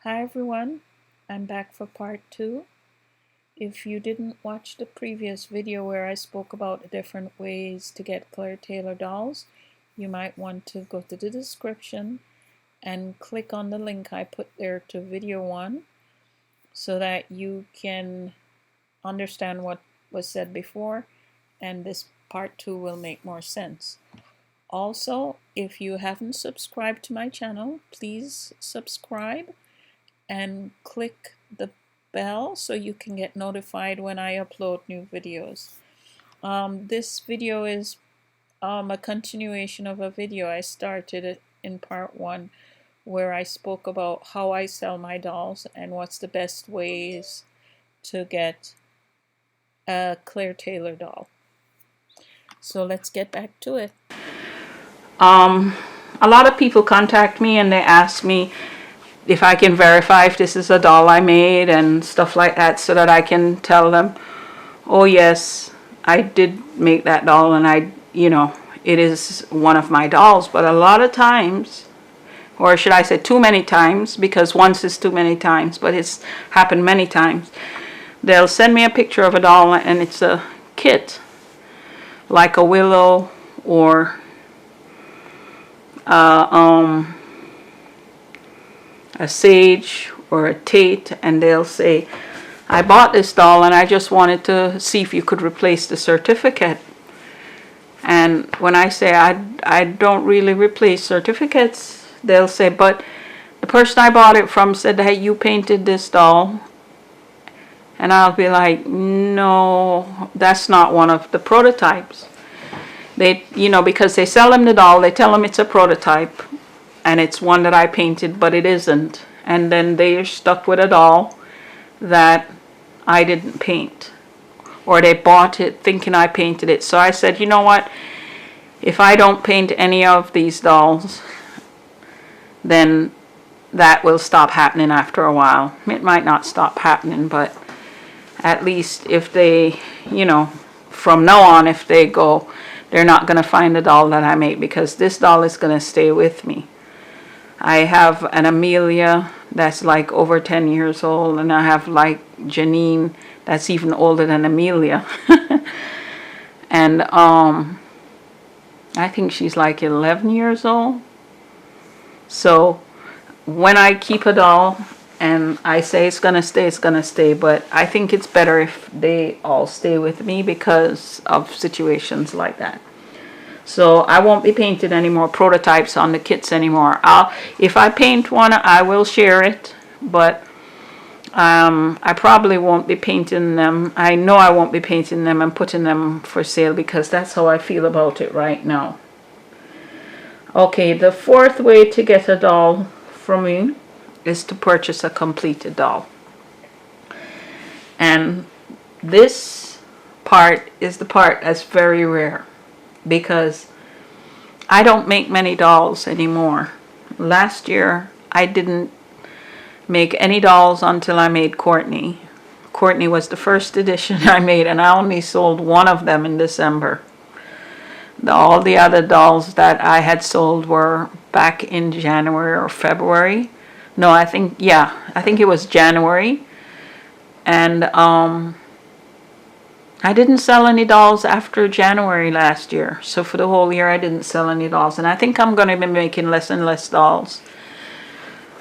Hi everyone, I'm back for part 2. If you didn't watch the previous video where I spoke about the different ways to get Claire Taylor dolls, you might want to go to the description and click on the link I put there to video 1 so that you can understand what was said before, and this part 2 will make more sense. Also, if you haven't subscribed to my channel, please subscribe and click the bell so you can get notified when I upload new videos. This video is a continuation of a video I started in part 1 where I spoke about how I sell my dolls and what's the best ways to get a Claire Taylor doll. So let's get back to it. A lot of people contact me and they ask me if I can verify if this is a doll I made and stuff like that, so that I can tell them, oh yes, I did make that doll and it is one of my dolls. But a lot of times, or should I say too many times, because once is too many times, but it's happened many times, they'll send me a picture of a doll and it's a kit, like a willow or a sage or a Tate, and they'll say, I bought this doll and I just wanted to see if you could replace the certificate. And when I say I don't really replace certificates, they'll say, but the person I bought it from said, hey, you painted this doll. And I'll be like, no, that's not one of the prototypes. They, because they sell them the doll, they tell them it's a prototype and it's one that I painted, but it isn't. And then they're stuck with a doll that I didn't paint, or they bought it thinking I painted it. So I said, you know what, if I don't paint any of these dolls, then that will stop happening after a while. It might not stop happening, but at least if they, from now on, if they go, they're not going to find the doll that I made, because this doll is going to stay with me. I have an Amelia that's like over 10 years old, and I have like Janine that's even older than Amelia. And I think she's like 11 years old. So when I keep a doll and I say it's gonna stay, it's gonna stay. But I think it's better if they all stay with me because of situations like that. So I won't be painting any more prototypes on the kits anymore. If I paint one, I will share it, but I probably won't be painting them. I know I won't be painting them and putting them for sale, because that's how I feel about it right now. Okay, the fourth way to get a doll from me is to purchase a completed doll. And this part is the part that's very rare, because I don't make many dolls anymore. Last year I didn't make any dolls until I made Courtney. Courtney was the first edition I made, and I only sold one of them in December. All the other dolls that I had sold were back in January or February. No, I think it was January. And I didn't sell any dolls after January last year. So for the whole year I didn't sell any dolls. And I think I'm going to be making less and less dolls.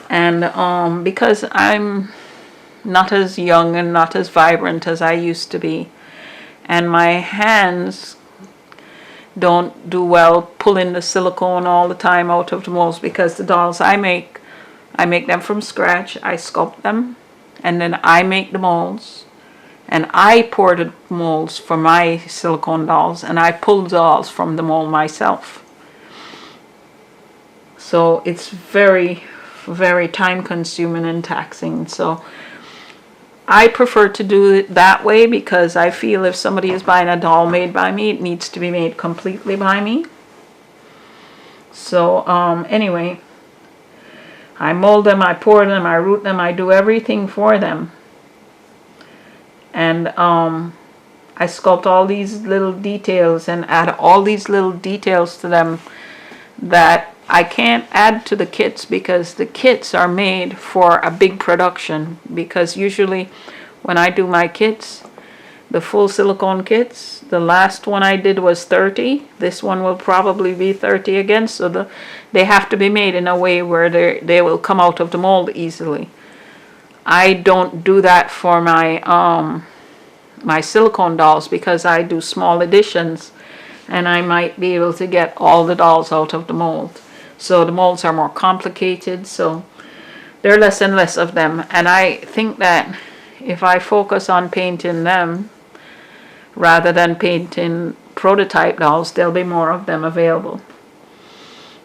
And because I'm not as young and not as vibrant as I used to be, and my hands don't do well pulling the silicone all the time out of the molds, because the dolls I make them from scratch. I sculpt them, and then I make the molds, and I pour the molds for my silicone dolls, and I pull dolls from the mold myself. So it's very, very time consuming and taxing. So I prefer to do it that way, because I feel if somebody is buying a doll made by me, it needs to be made completely by me. So anyway, I mold them, I pour them, I root them, I do everything for them. And I sculpt all these little details and add all these little details to them that I can't add to the kits because the kits are made for a big production, because usually when I do my kits, the full silicone kits, the last one I did was 30. This one will probably be 30 again, so they have to be made in a way where they will come out of the mold easily. I don't do that for my silicone dolls because I do small editions and I might be able to get all the dolls out of the mold. So the molds are more complicated, so there are less and less of them. And I think that if I focus on painting them rather than painting prototype dolls, there'll be more of them available.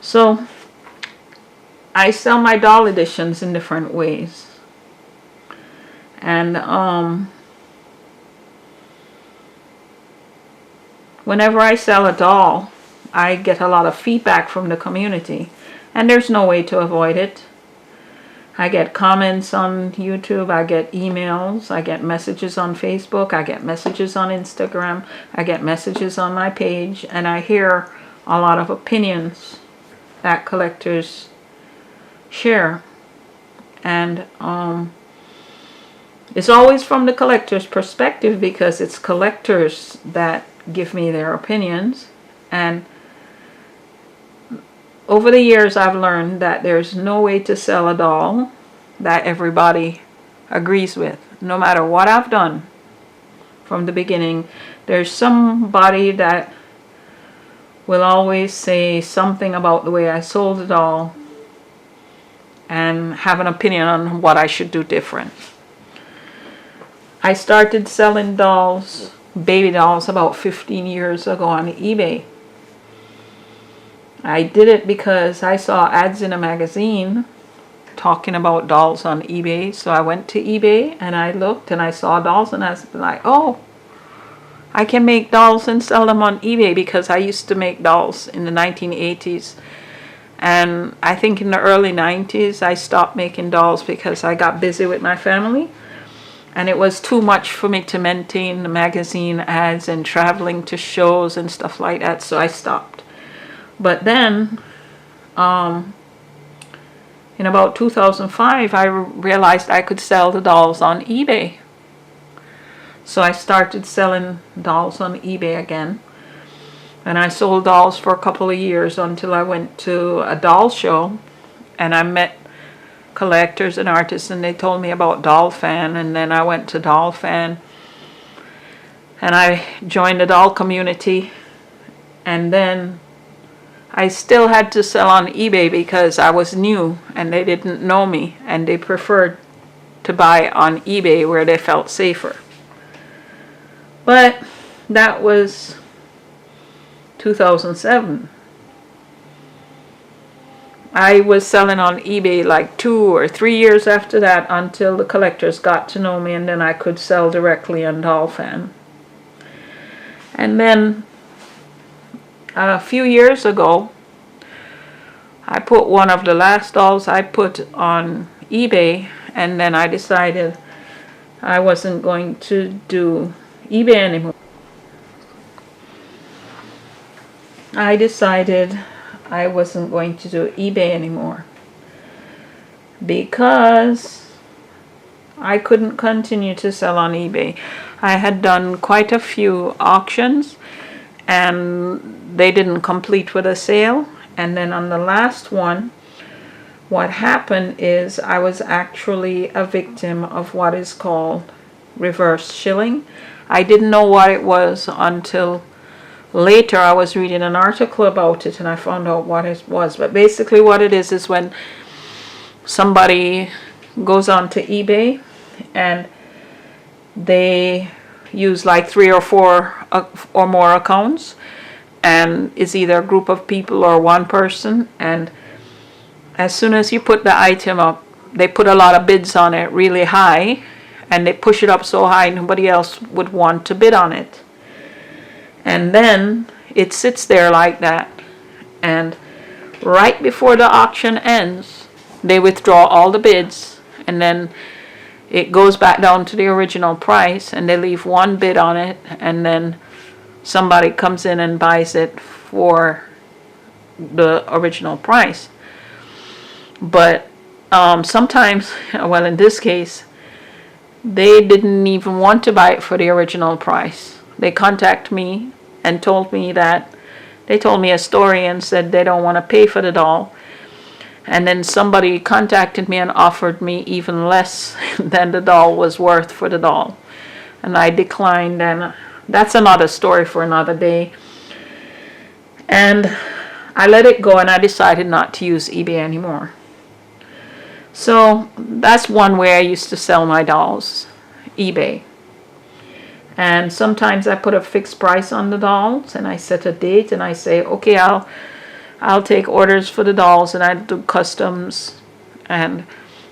So I sell my doll editions in different ways. And whenever I sell a doll, I get a lot of feedback from the community, and there's no way to avoid it. I get comments on YouTube, I get emails, I get messages on Facebook, I get messages on Instagram, I get messages on my page, and I hear a lot of opinions that collectors share. And it's always from the collector's perspective, because it's collectors that give me their opinions. And over the years I've learned that there's no way to sell a doll that everybody agrees with. No matter what I've done from the beginning, there's somebody that will always say something about the way I sold the doll and have an opinion on what I should do different. I started selling dolls, baby dolls, about 15 years ago on eBay. I did it because I saw ads in a magazine talking about dolls on eBay. So I went to eBay and I looked and I saw dolls and I was like, oh, I can make dolls and sell them on eBay, because I used to make dolls in the 1980s. And I think in the early 90s I stopped making dolls because I got busy with my family. And it was too much for me to maintain the magazine ads and traveling to shows and stuff like that, so I stopped. But then, in about 2005, I realized I could sell the dolls on eBay. So I started selling dolls on eBay again. And I sold dolls for a couple of years until I went to a doll show and I met collectors and artists, and they told me about Doll Fan, and then I went to Doll Fan and I joined the doll community. And then I still had to sell on eBay because I was new and they didn't know me, and they preferred to buy on eBay where they felt safer. But that was 2007. I was selling on eBay like 2 or 3 years after that, until the collectors got to know me, and then I could sell directly on Doll Fan. And then a few years ago, I put one of the last dolls I put on eBay, and then I decided I wasn't going to do eBay anymore. I decided I wasn't going to do eBay anymore because I couldn't continue to sell on eBay. I had done quite a few auctions and they didn't complete with a sale. And then on the last one, what happened is I was actually a victim of what is called reverse shilling. I didn't know what it was until later. I was reading an article about it and I found out what it was. But basically what it is when somebody goes on to eBay and they use like 3 or 4 or more accounts, and it's either a group of people or one person, and as soon as you put the item up, they put a lot of bids on it really high, and they push it up so high nobody else would want to bid on it. And then it sits there like that, and right before the auction ends, they withdraw all the bids, and then it goes back down to the original price, and they leave one bid on it, and then somebody comes in and buys it for the original price. But sometimes, well, in this case, they didn't even want to buy it for the original price. They contacted me and told me that they told me a story and said they don't want to pay for the doll. And then somebody contacted me and offered me even less than the doll was worth for the doll. And I declined, and that's another story for another day. And I let it go, and I decided not to use eBay anymore. So that's one way I used to sell my dolls, eBay. And sometimes I put a fixed price on the dolls, and I set a date, and I say, okay, I'll take orders for the dolls, and I do customs, and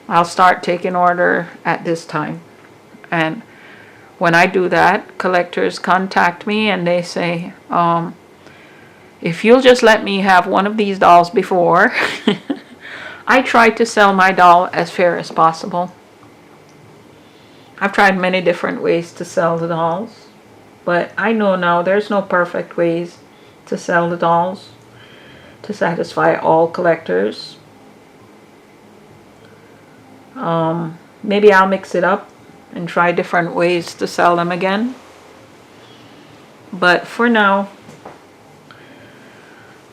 I'll start taking order at this time. And when I do that, collectors contact me and they say, if you'll just let me have one of these dolls before, I try to sell my doll as fair as possible. I've tried many different ways to sell the dolls, but I know now there's no perfect ways to sell the dolls to satisfy all collectors. Maybe I'll mix it up and try different ways to sell them again. But for now,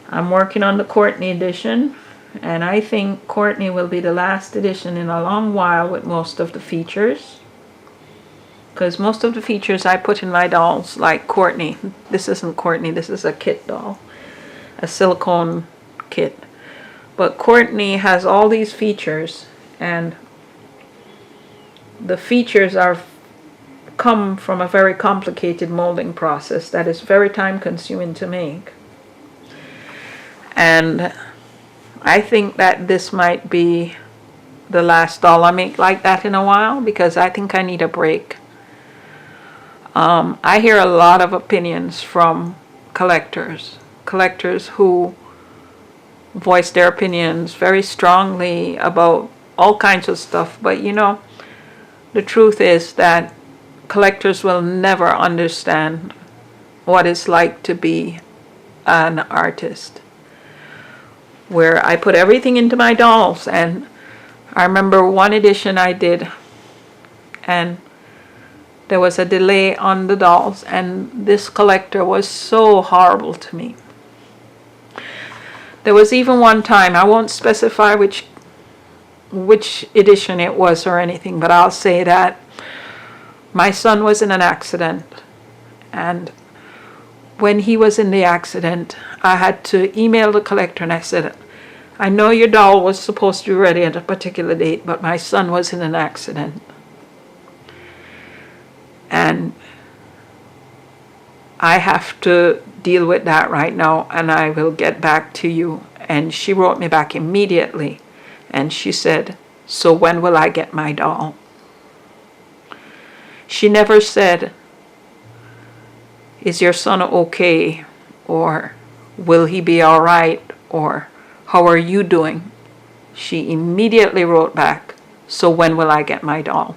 I'm working on the Courtney edition, and I think Courtney will be the last edition in a long while with most of the features. Because most of the features I put in my dolls, like Courtney. This isn't Courtney, this is a kit doll. A silicone kit. But Courtney has all these features, and the features come from a very complicated molding process that is very time consuming to make. And I think that this might be the last doll I make like that in a while, because I think I need a break. I hear a lot of opinions from collectors who voice their opinions very strongly about all kinds of stuff, but you know, the truth is that collectors will never understand what it's like to be an artist, where I put everything into my dolls. And I remember one edition I did, and there was a delay on the dolls, and this collector was so horrible to me. There was even one time, I won't specify which edition it was or anything, but I'll say that my son was in an accident, and when he was in the accident, I had to email the collector, and I said, I know your doll was supposed to be ready at a particular date, but my son was in an accident, and I have to deal with that right now, and I will get back to you. And she wrote me back immediately, and she said, so when will I get my doll? She never said, is your son okay? Or will he be all right? Or how are you doing? She immediately wrote back, so when will I get my doll?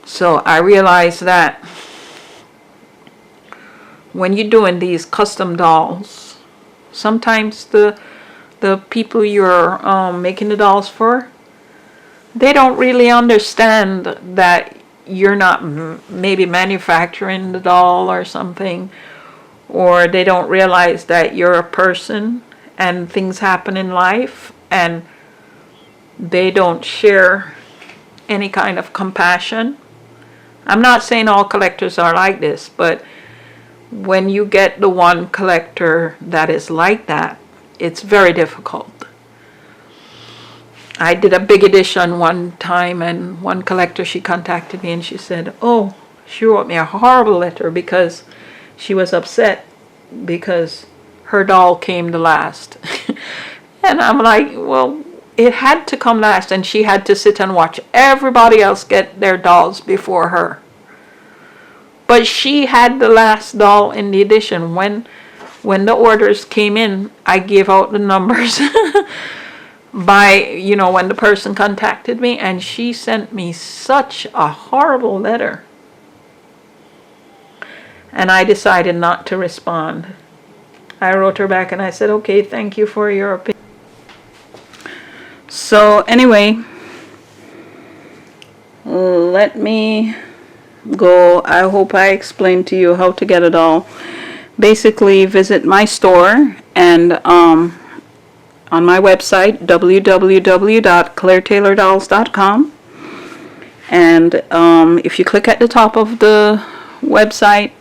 So I realized that when you're doing these custom dolls, sometimes the people you're making the dolls for, they don't really understand that you're not maybe manufacturing the doll or something, or they don't realize that you're a person and things happen in life, and they don't share any kind of compassion. I'm not saying all collectors are like this, but when you get the one collector that is like that, it's very difficult. I did a big edition one time, and one collector, she contacted me and she said, oh, she wrote me a horrible letter because she was upset because her doll came the last. And I'm like, well, it had to come last, and she had to sit and watch everybody else get their dolls before her. But she had the last doll in the edition. When the orders came in, I gave out the numbers by, when the person contacted me, and she sent me such a horrible letter. And I decided not to respond. I wrote her back and I said, okay, thank you for your opinion. So anyway, let me go. I hope I explained to you how to get it all. Basically, visit my store and on my website, www.clairetaylordolls.com. And if you click at the top of the website,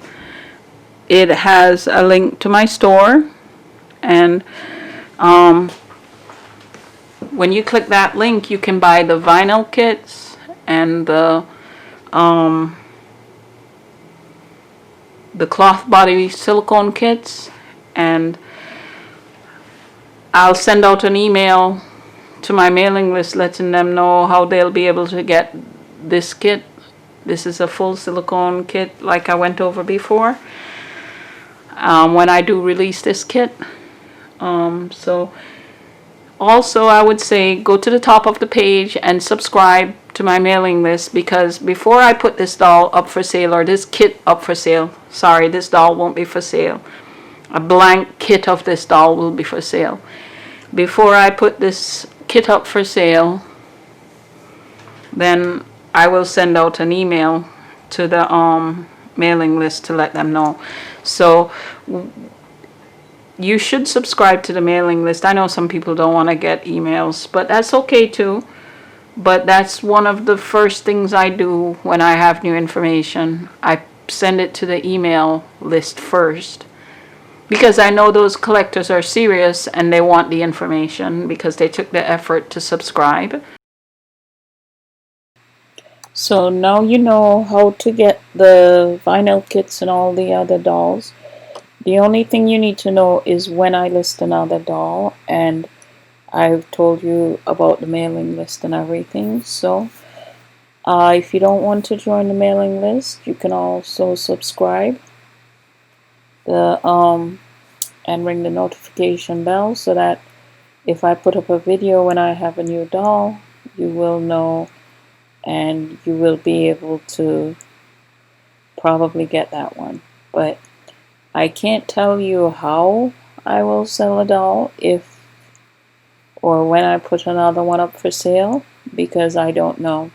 it has a link to my store. And when you click that link, you can buy the vinyl kits and the cloth body silicone kits, and I'll send out an email to my mailing list letting them know how they'll be able to get this kit. This is a full silicone kit like I went over before when I do release this kit. So also I would say go to the top of the page and subscribe to my mailing list, because before I put this doll up for sale, or this kit up for sale, sorry, this doll won't be for sale, a blank kit of this doll will be for sale. Before I put this kit up for sale, then I will send out an email to the mailing list to let them know. So you should subscribe to the mailing list. I know some people don't want to get emails, but that's okay too. But that's one of the first things I do when I have new information. I send it to the email list first, because I know those collectors are serious and they want the information because they took the effort to subscribe. So now you know how to get the vinyl kits and all the other dolls. The only thing you need to know is when I list another doll, and I've told you about the mailing list and everything. So if you don't want to join the mailing list, you can also subscribe and ring the notification bell, so that if I put up a video when I have a new doll, you will know and you will be able to probably get that one. But I can't tell you how I will sell a doll if or when I put another one up for sale, because I don't know.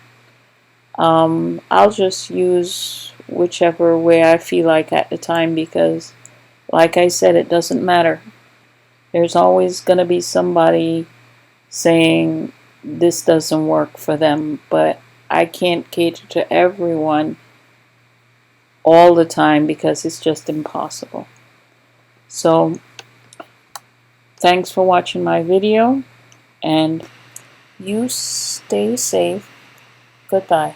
I'll just use whichever way I feel like at the time, because like I said, it doesn't matter. There's always going to be somebody saying this doesn't work for them, but I can't cater to everyone all the time because it's just impossible. So thanks for watching my video, and you stay safe. Goodbye.